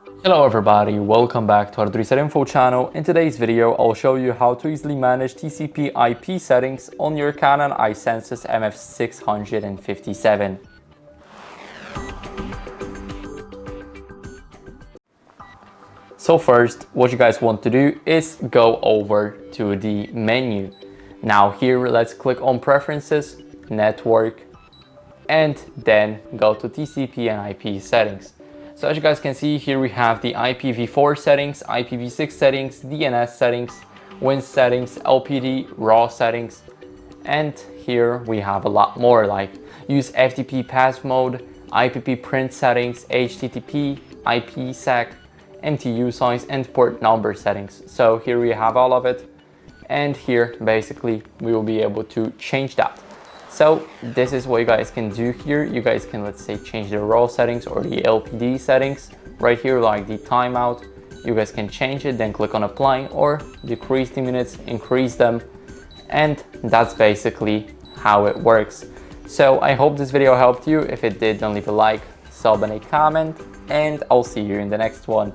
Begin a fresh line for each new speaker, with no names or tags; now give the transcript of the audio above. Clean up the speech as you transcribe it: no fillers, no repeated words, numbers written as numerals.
Hello everybody, welcome back to HardReset.Info channel. In today's video, I'll show you how to easily manage TCP IP settings on your CANON i-SENSYS MF657. So first, what you guys want to do is go over to the menu. Now here, let's click on Preferences, Network, and then go to TCP and IP settings. So as you guys can see here, we have the IPv4 settings, IPv6 settings, DNS settings, WIN settings, LPD, RAW settings, and here we have a lot more like use FTP path mode, IPP print settings, HTTP, IPsec, MTU size, and port number settings. So here we have all of it, and here basically we will be able to change that. So this is what you guys can do here. You guys can, let's say, change the RAW settings or the LPD settings right here, like the timeout. You guys can change it, then click on apply, or decrease the minutes, increase them, and that's basically how it works. So I hope this video helped you. If it did, don't leave a like, sub, and a comment, and I'll see you in the next one.